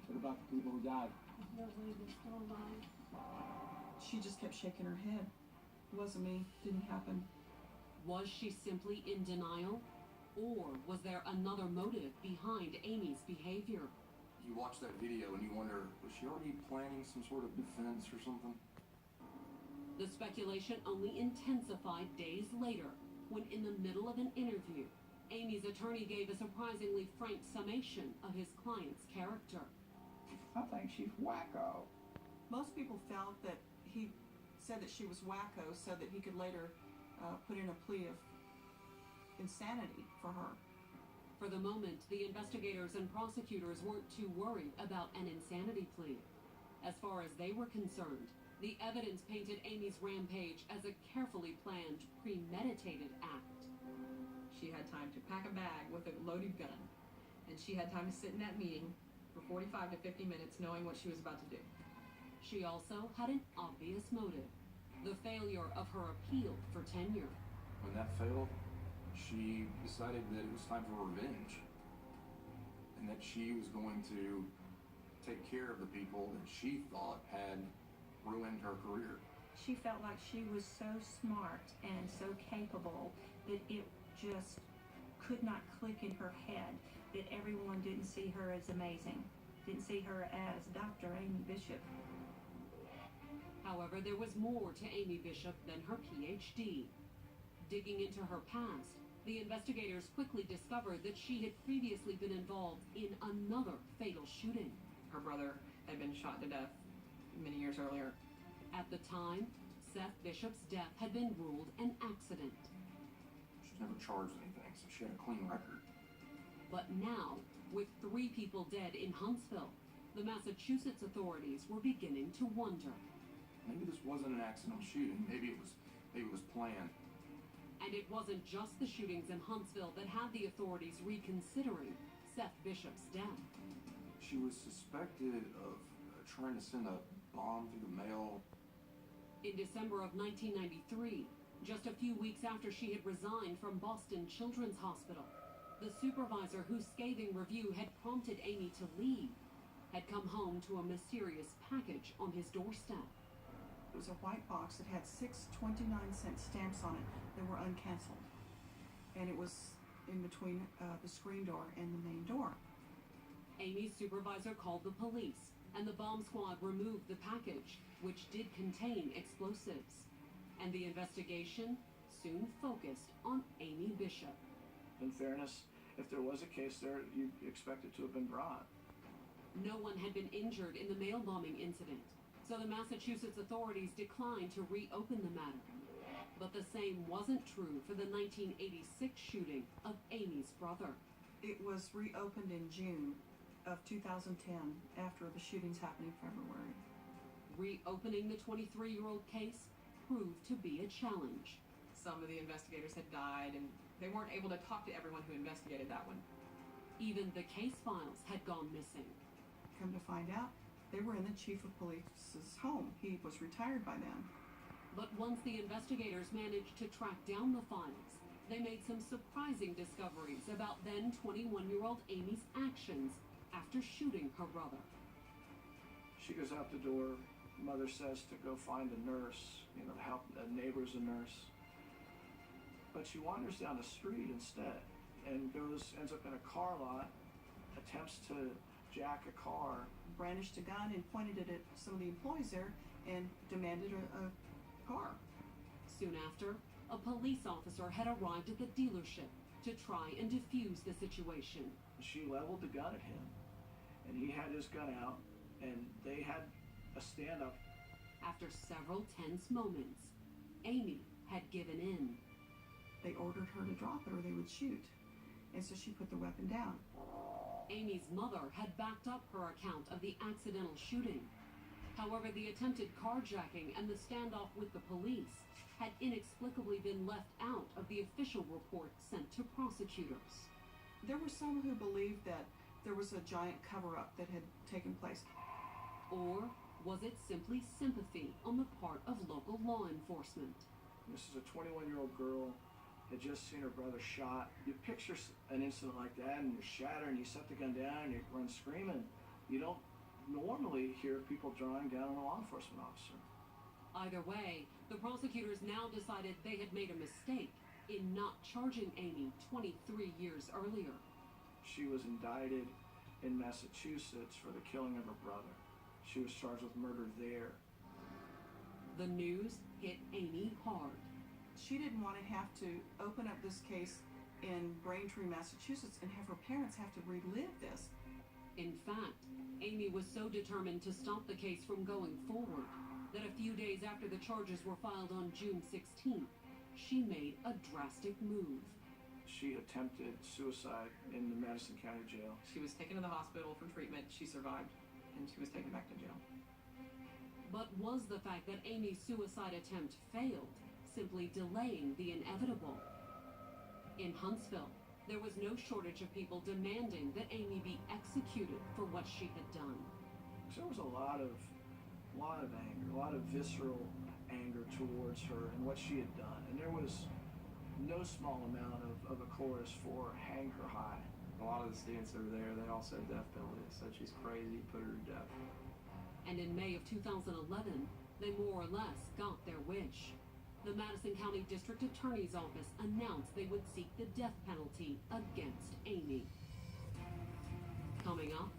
What about the people who died? She just kept shaking her head. It wasn't me. Didn't happen. Was she simply in denial? Or was there another motive behind Amy's behavior? You watch that video and you wonder, was she already planning some sort of defense or something? The speculation only intensified days later when, in the middle of an interview, Amy's attorney gave a surprisingly frank summation of his client's character. I think she's wacko. Most people felt that he said that she was wacko so that he could later put in a plea of insanity for her. For the moment, the investigators and prosecutors weren't too worried about an insanity plea. As far as they were concerned, the evidence painted Amy's rampage as a carefully planned, premeditated act. She had time to pack a bag with a loaded gun, and she had time to sit in that meeting for 45 to 50 minutes knowing what she was about to do. She also had an obvious motive: the failure of her appeal for tenure. When that failed, she decided that it was time for revenge, and that she was going to take care of the people that she thought had ruined her career. She felt like she was so smart and so capable that it just could not click in her head that everyone didn't see her as amazing, didn't see her as Dr. Amy Bishop. However, there was more to Amy Bishop than her PhD. Digging into her past, the investigators quickly discovered that she had previously been involved in another fatal shooting. Her brother had been shot to death many years earlier. At the time, Seth Bishop's death had been ruled an accident. She was never charged with anything, so she had a clean record. But now, with 3 people dead in Huntsville, the Massachusetts authorities were beginning to wonder. Maybe this wasn't an accidental shooting. Maybe it was planned. And it wasn't just the shootings in Huntsville that had the authorities reconsidering Seth Bishop's death. She was suspected of trying to send a bomb through the mail. In December of 1993, just a few weeks after she had resigned from Boston Children's Hospital, the supervisor whose scathing review had prompted Amy to leave had come home to a mysterious package on his doorstep. It was a white box that had 6 29-cent stamps on it that were uncanceled. And it was in between the screen door and the main door. Amy's supervisor called the police, and the bomb squad removed the package, which did contain explosives. And the investigation soon focused on Amy Bishop. In fairness, if there was a case there, you'd expect it to have been brought. No one had been injured in the mail bombing incident, so the Massachusetts authorities declined to reopen the matter. But the same wasn't true for the 1986 shooting of Amy's brother. It was reopened in June of 2010 after the shootings happened in February. Reopening the 23-year-old case proved to be a challenge. Some of the investigators had died, and they weren't able to talk to everyone who investigated that one. Even the case files had gone missing. Come to find out, they were in the chief of police's home. He was retired by then. But once the investigators managed to track down the files, they made some surprising discoveries about then 21-year-old Amy's actions after shooting her brother. She goes out the door. Mother says to go find a nurse, to help a neighbor's a nurse. But she wanders down the street instead and ends up in a car lot, attempts to jack a car. Brandished a gun and pointed it at some of the employees there and demanded a car. Soon after, a police officer had arrived at the dealership to try and defuse the situation. She leveled the gun at him, and he had his gun out, and they had a standoff. After several tense moments, Amy had given in. They ordered her to drop it or they would shoot, and so she put the weapon down. Amy's mother had backed up her account of the accidental shooting. However, the attempted carjacking and the standoff with the police had inexplicably been left out of the official report sent to prosecutors. There were some who believed that there was a giant cover-up that had taken place. Or was it simply sympathy on the part of local law enforcement? This is a 21-year-old girl, had just seen her brother shot. You picture an incident like that and you're shattered and you set the gun down and you run screaming. You don't normally hear people drawing down on a law enforcement officer. Either way, the prosecutors now decided they had made a mistake in not charging Amy 23 years earlier. She was indicted in Massachusetts for the killing of her brother. She was charged with murder there. The news hit Amy hard. She didn't want to have to open up this case in Braintree, Massachusetts, and have her parents have to relive this. In fact, Amy was so determined to stop the case from going forward that a few days after the charges were filed on June 16th, she made a drastic move. She attempted suicide in the Madison County Jail. She was taken to the hospital for treatment. She survived, and she was taken back to jail. But was the fact that Amy's suicide attempt failed simply delaying the inevitable? In Huntsville, there was no shortage of people demanding that Amy be executed for what she had done. There was a lot of anger, a lot of visceral anger towards her and what she had done. And there was no small amount of a chorus for hang her high. A lot of the students that were there, they all said death penalty. Said she's crazy, put her to death. And in May of 2011, they more or less got their wish. The Madison County District Attorney's Office announced they would seek the death penalty against Amy. Coming up,